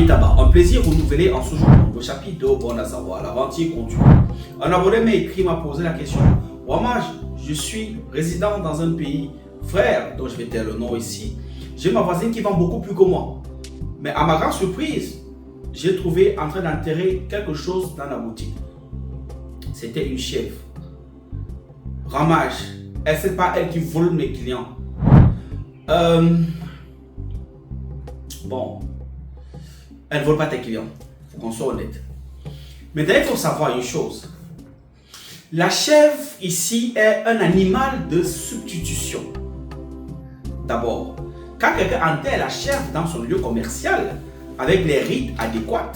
Tamitaba, un plaisir renouvelé en ce jour. Le chapitre 2, bon à savoir, l'aventure continue. Un abonné m'a écrit, m'a posé la question. Wama, je suis résident dans un pays frère, dont je vais taire le nom ici. J'ai ma voisine qui vend beaucoup plus que moi. Mais à ma grande surprise, j'ai trouvé en train d'enterrer quelque chose dans la boutique. C'était une chèvre. Ramage, c'est pas elle qui vole mes clients. Bon, elle ne vole pas tes clients. Il faut qu'on soit honnête. Maintenant, il faut savoir une chose. La chèvre ici est un animal de substitution. D'abord, quand quelqu'un enterre la chèvre dans son lieu commercial avec les rites adéquats,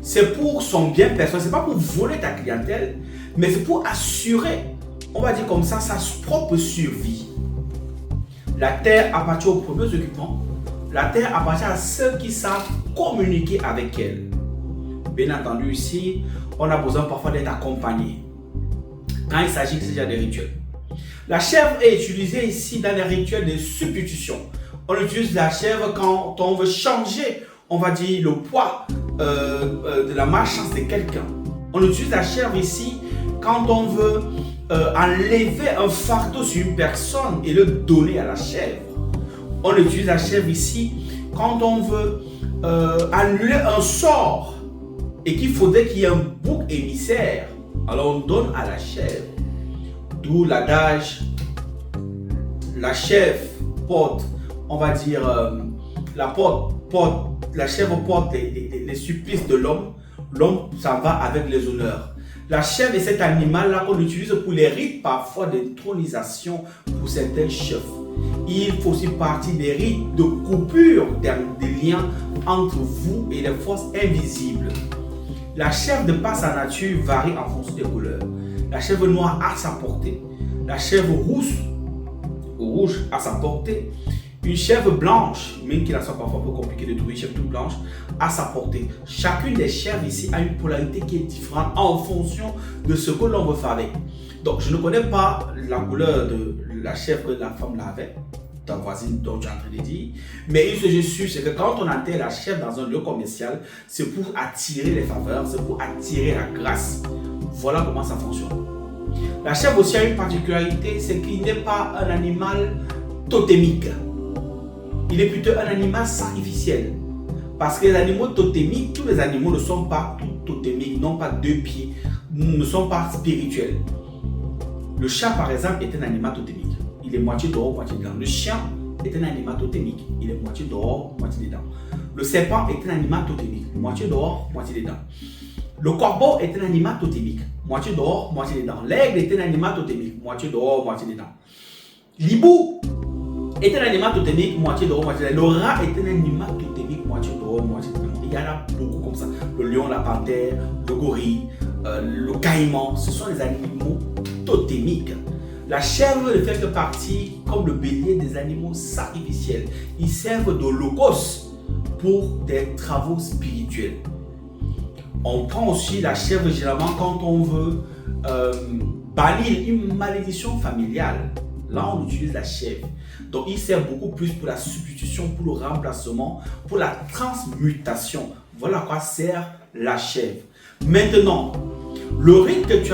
c'est pour son bien personnel, c'est pas pour voler ta clientèle, mais c'est pour assurer, on va dire comme ça, sa propre survie. La terre appartient aux premiers occupants, la terre appartient à ceux qui savent communiquer avec elle. Bien entendu, ici, on a besoin parfois d'être accompagné quand il s'agit déjà des rituels. La chèvre est utilisée ici dans les rituels de substitution. On utilise la chèvre quand on veut changer, on va dire, le poids de la malchance de quelqu'un. On utilise la chèvre ici quand on veut enlever un fardeau sur une personne et le donner à la chèvre. On utilise la chèvre ici quand on veut annuler un sort et qu'il faudrait qu'il y ait un bouc émissaire. Alors on donne à la chèvre. D'où l'adage, la chèvre porte, on va dire, la chèvre porte les supplices de l'homme, l'homme s'en va avec les honneurs. La chèvre est cet animal-là qu'on utilise pour les rites parfois d'intronisation pour certains chefs. Il faut aussi partie des rites de coupure des liens entre vous et les forces invisibles. La chèvre de par sa nature varie en fonction des couleurs. La chèvre noire a sa portée. La chèvre rouge a sa portée. Une chèvre blanche, même qu'il soit parfois un peu compliqué de trouver une chèvre toute blanche, a sa portée. Chacune des chèvres ici a une polarité qui est différente en fonction de ce que l'on veut faire avec. Donc, je ne connais pas la couleur de la chèvre que la femme l'avait, ta voisine dont tu es en train de dire. Mais ce que je suis, c'est que quand on enterre la chèvre dans un lieu commercial, c'est pour attirer les faveurs, c'est pour attirer la grâce. Voilà comment ça fonctionne. La chèvre aussi a une particularité, c'est qu'il n'est pas un animal totémique. Il est plutôt un animal sacrificiel. Parce que les animaux totémiques, tous les animaux ne sont pas tous totémiques, n'ont pas deux pieds, ne sont pas spirituels. Le chat, par exemple, est un animal totémique. Il est moitié dehors, moitié dedans. Le chien est un animal totémique. Il est moitié dehors, moitié dedans. Le serpent est un animal totémique. Moitié dehors, moitié dedans. Le corbeau est un animal totémique. Moitié dehors, moitié dedans. L'aigle est un animal totémique. Moitié dehors, moitié dedans. L'hibou est un animal totémique, moitié dehors, moitié dedans. Le rat est un animal totémique, moitié dehors, moitié dedans. Il y en a beaucoup comme ça. Le lion, la panthère, le gorille, le caïman, ce sont les animaux totémiques. La chèvre ne fait que partie, comme le bélier, des animaux sacrificiels. Ils servent d'holocauste pour des travaux spirituels. On prend aussi la chèvre généralement quand on veut bannir une malédiction familiale. Là, on utilise la chèvre. Donc, il sert beaucoup plus pour la substitution, pour le remplacement, pour la transmutation. Voilà à quoi sert la chèvre. Maintenant, le rite que tu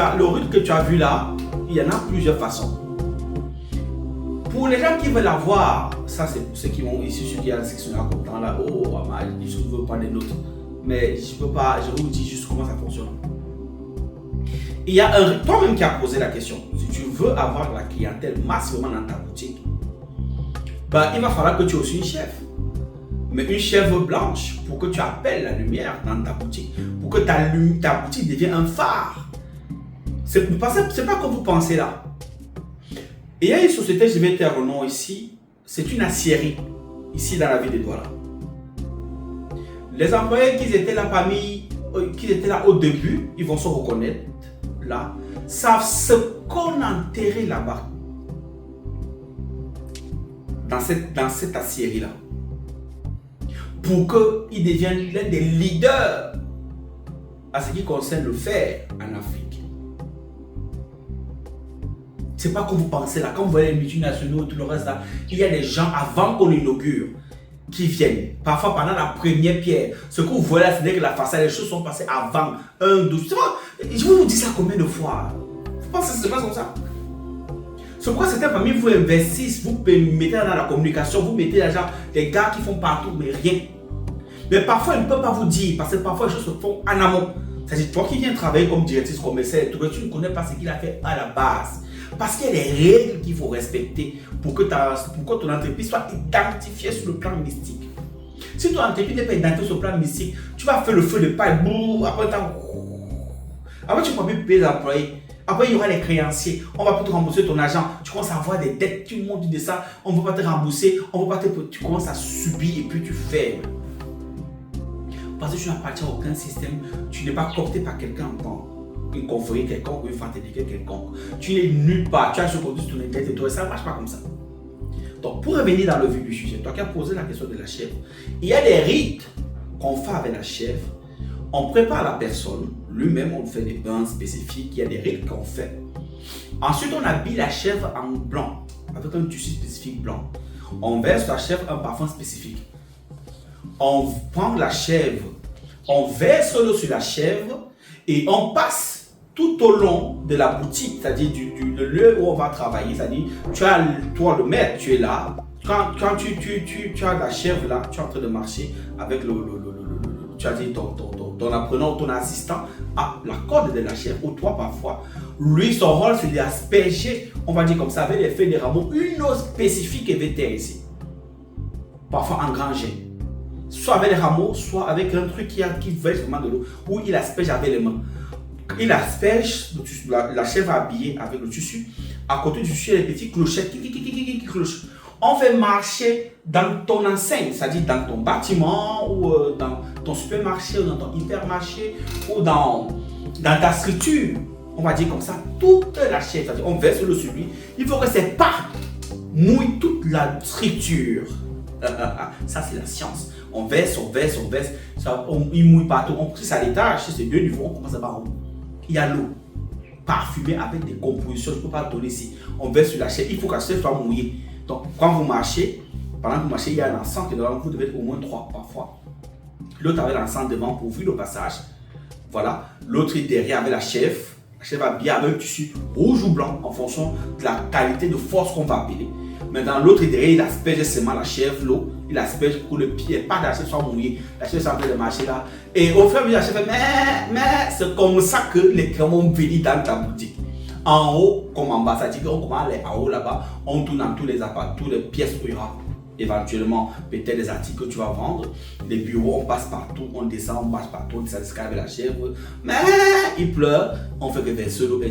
as vu là, il y en a plusieurs façons. Pour les gens qui veulent avoir, ça c'est pour ceux qui vont ici, ceux qui ont la section là, content là, oh, je ne veux pas des notes. Mais je peux pas, je vous dis juste comment ça fonctionne. Il y a toi-même qui as posé la question. Si tu veux avoir la clientèle massivement dans ta boutique, il va falloir que tu aies aussi une chèvre. Mais une chèvre blanche pour que tu appelles la lumière dans ta boutique, pour que ta boutique devienne un phare. C'est pas comme vous pensez là. Et il y a une société, je vais taire le nom ici, c'est une aciérie, ici dans la ville de Douala. Les employés qui étaient là au début, ils vont se reconnaître là, savent ce qu'on a enterré là-bas, dans cette aciérie là, pour qu'ils deviennent l'un des leaders à ce qui concerne le fer en Afrique. C'est pas comme vous pensez là, quand vous voyez les multinationaux et tout le reste là, il y a des gens avant qu'on inaugure. qui viennent. Parfois, pendant la première pierre, ce que vous voyez là, c'est que la façade, les choses sont passées avant. Un, deux. Je vous dis ça combien de fois? Vous pensez que ça se passe comme ça? C'est pourquoi certains parmi vous investissent, vous mettez dans la communication, vous mettez l'argent, des gars qui font partout, mais rien. Mais parfois, ils ne peuvent pas vous dire, parce que parfois, les choses se font en amont. C'est-à-dire, toi qui viens travailler comme directrice commerciale, tu ne connais pas ce qu'il a fait à la base. Parce qu'il y a des règles qu'il faut respecter pour que ton entreprise soit identifiée sur le plan mystique. Si ton entreprise n'est pas identifiée sur le plan mystique, tu vas faire le feu de paille, après tu ne pourras plus payer les employés. Après, il y aura les créanciers. On va plus te rembourser ton argent. Tu commences à avoir des dettes. Tout le monde dit ça. On ne veut pas te rembourser. Tu commences à subir et puis tu fermes. Parce que tu n'appartiens à aucun système. Tu n'es pas coopté par quelqu'un en tant une confrérie quelconque ou une fraternité quelconque. Tu n'es nulle part. Tu as ce qu'on dit sur ton intérêt et toi. Ça ne marche pas comme ça. Donc, pour revenir dans le vif du sujet, toi qui as posé la question de la chèvre, il y a des rites qu'on fait avec la chèvre. On prépare la personne, lui-même on fait des bains spécifiques, il y a des rites qu'on fait. Ensuite on habille la chèvre en blanc, avec un tissu spécifique blanc. On verse la chèvre un parfum spécifique. On prend la chèvre, on verse l'eau sur la chèvre et on passe tout au long de la boutique, c'est-à-dire du lieu où on va travailler, c'est-à-dire toi le maître, tu es là. Quand tu as la chèvre là, tu es en train de marcher avec tu as dit ton apprenant ou ton assistant à la corde de la chèvre, ou toi parfois, lui son rôle c'est d'asperger, on va dire comme ça, avec l'effet des rameaux, une eau spécifique et vétère ici. Parfois en grand jet. Soit avec les rameaux, soit avec un truc qui verse vraiment de l'eau, ou il asperge avec les mains. Il asperge la chèvre habillée avec le tissu. À côté du tissu, il y a des petits clochettes qui clochent. On fait marcher dans ton enseigne, c'est-à-dire dans ton bâtiment ou dans ton supermarché ou dans ton hypermarché ou dans ta structure. On va dire comme ça, toute la chèvre, c'est-à-dire on verse le sur lui. Il faut que ces pas mouillent toute la structure. Ça, c'est la science. On verse. Il mouille partout. On pousse à l'étage, c'est deux niveaux, on commence par haut. Il y a l'eau parfumée avec des compositions, je ne peux pas donner ici. On verse sur la chèvre, il faut que la chèvre soit mouillée. Donc, quand vous marchez, pendant que vous marchez, il y a un encens qui est devant vous, devez être au moins 3 parfois. L'autre avait l'encens devant pour ouvrir le passage. Voilà. L'autre est derrière avec la chèvre. La chèvre habillée avec un tissu rouge ou blanc en fonction de la qualité de force qu'on va appeler. Maintenant, l'autre est derrière, il asperge seulement la chèvre, l'eau. Il asperge pour le pied, pas que la chèvre soit mouillée. La chèvre est en train de marcher là. Et au fur et à mesure, la chèvre fait mais c'est comme ça que les clients vont venir dans ta boutique. En haut comme en bas, c'est-à-dire qu'on commence à aller en haut là-bas, on tourne dans tous les apparts, toutes les pièces où il y aura éventuellement peut-être des articles que tu vas vendre. Les bureaux, on passe partout, on descend, on marche partout, on descend l'escalier avec la chèvre. Mais il pleure, on fait reverser l'eau,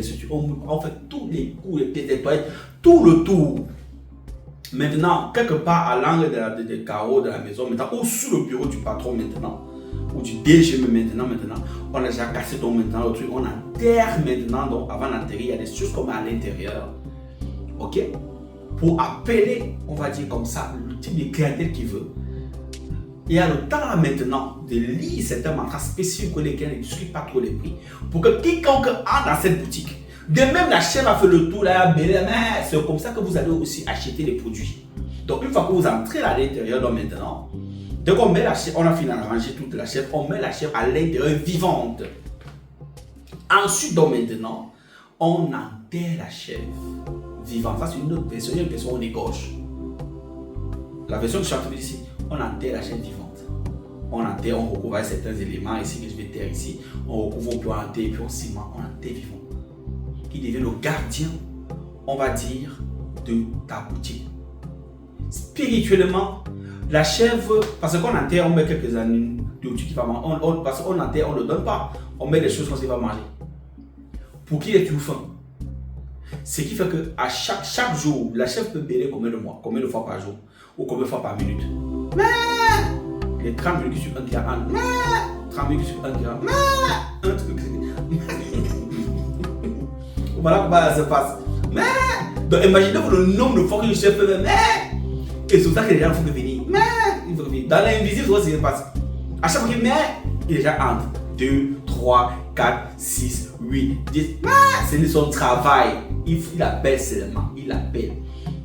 on fait tous les coups, les pièces, les toilettes, tout le tour. Maintenant, quelque part à l'angle des carreaux de la maison, maintenant, ou sous le bureau du patron maintenant, ou du DG maintenant, on a déjà cassé donc maintenant le truc, on enterre maintenant, donc avant d'enterrer, il y a des choses comme à l'intérieur, ok, pour appeler, on va dire comme ça, le type de clientèle qu'il veut. Il y a le temps là maintenant de lire certains mantras spécifiques que les clients ne discutent pas trop les prix, pour que quiconque entre dans cette boutique, de même la chèvre a fait le tour là, mais c'est comme ça que vous allez aussi acheter les produits. Donc une fois que vous entrez à l'intérieur, donc maintenant, dès qu'on met la chèvre, on a fini d'arranger toute la chèvre, on met la chèvre à l'intérieur vivante. Ensuite, donc maintenant, on enterre la chèvre vivante. Ça, c'est une autre version, une version où on égorge. La version que je suis en train de dire ici, on enterre la chèvre vivante. On enterre, on recouvre certains éléments ici que je vais taire ici. On recouvre, on peut enterrer, puis on ciment, on enterre vivant. Qui devient le gardien, on va dire, de ta boutique. Spirituellement, la chèvre, parce qu'on enterre, on met quelques années de trucs qui va manger. Parce qu'on enterre, on ne le donne pas. On met des choses qu'on sait va manger. Pour qui es-tu faim? Ce qui fait que à chaque jour, la chèvre peut bêler combien de fois par jour ou combien de fois par minute. Mais les 30 minutes sur 1 gramme. 30 minutes sur 1 gramme. Un truc. Voilà comment ça se passe. Donc imaginez-vous le nombre de fois que le chef peut et c'est pour ça que les gens font venir. Dans l'invisible, c'est ce qui se passe. À chaque fois qu'il il est déjà entre 2, 3, 4, 6, 8, 10. C'est son travail. Il appelle seulement. Il appelle.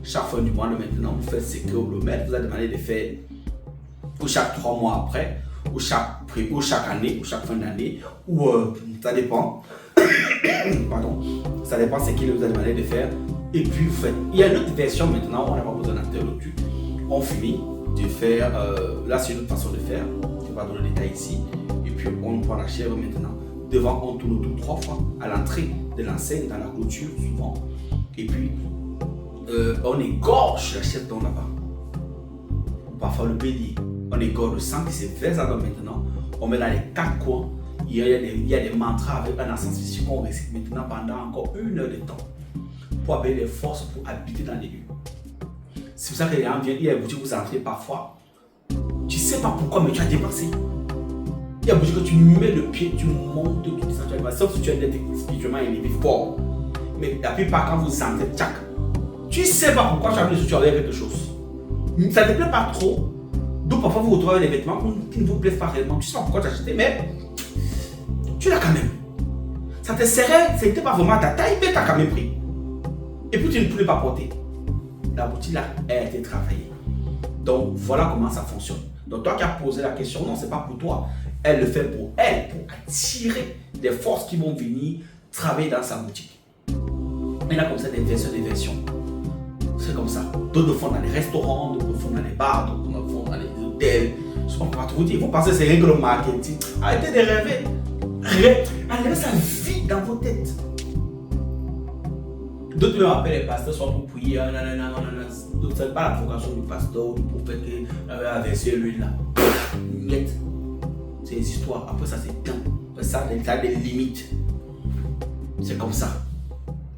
Chaque fin du mois, maintenant, vous faites ce que le maître vous a demandé de faire. ou chaque 3 mois après, ou chaque année, ou chaque fin d'année, ou ça dépend. Pardon, ça dépend c'est qui vous a demandé de faire. Et puis vous faites. Il y a une autre version maintenant, on n'a pas besoin d'interrompre. On finit de faire, là c'est une autre façon de faire, je ne vais pas donner le détail ici. Et puis on prend la chèvre maintenant. Devant, on tourne autour 3 fois à l'entrée de l'enseigne, dans la clôture souvent. Et puis on égorge la chèvre dans là-bas. Parfois le bélier. On égorge le sang qui s'est versé là maintenant. On met dans les 4 coins. Il y a des mantras avec un encens physique qu'on récite maintenant pendant encore 1 heure de temps pour appeler les forces pour habiter dans les lieux. C'est pour ça que les gens viennent, il y a des boutiques où vous entrez parfois. Tu ne sais pas pourquoi, mais tu as dépensé. Il y a des boutiques que tu mets le pied, tu montes, tu descends, sauf si tu as des techniques spirituellement élevé fort. Mais la plupart, quand vous entrez, tchac, tu ne sais pas pourquoi tu as mis sur quelque chose. Ça ne te plaît pas trop. Donc parfois vous retrouvez des vêtements qui ne vous plaisent pas réellement. Tu ne sais pas pourquoi tu as acheté, mais tu l'as quand même. Ça te serrait, c'était pas vraiment ta taille, mais tu as quand même pris. Et puis tu ne pouvais pas porter. La boutique là, elle a été travaillée. Donc voilà comment ça fonctionne. Donc toi qui as posé la question, non, c'est pas pour toi. Elle le fait pour elle, pour attirer des forces qui vont venir travailler dans sa boutique. Il y a comme ça des versions. C'est comme ça. D'autres le font dans les restaurants, d'autres le font dans les bars, d'autres le font dans les hôtels. Je ne peux pas trop dire. Ils vont penser que c'est rien que le marketing. Arrêtez de rêver. Allez, ça vit dans vos têtes. D'autres me rappellent les pasteurs soit pour prier. D'autres, ce n'est pas la vocation du pasteur ou du prophète qui a versé l'huile là. Net. C'est des histoires. Après ça, c'est temps. Après ça, a des limites. C'est comme ça.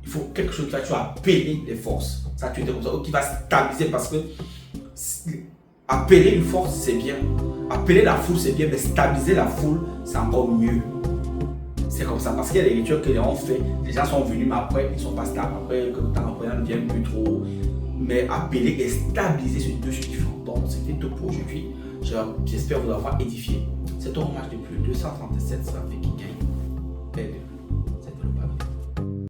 Il faut quelque chose que tu as appelé les forces. Ça, tu es comme ça. Qui va stabiliser parce que appeler une force, c'est bien. Appeler la foule, c'est bien. Mais stabiliser la foule, c'est encore mieux. C'est comme ça. Parce qu'il y a des rituels que les gens ont fait. Les gens sont venus, mais après, ils ne sont pas stables. Après, comme temps après, ils ne viennent plus trop. Mais appeler et stabiliser, c'est deux choses différentes. Donc, c'était tout pour aujourd'hui. J'espère vous avoir édifié. C'est un match depuis 237, ça fait qui gagne.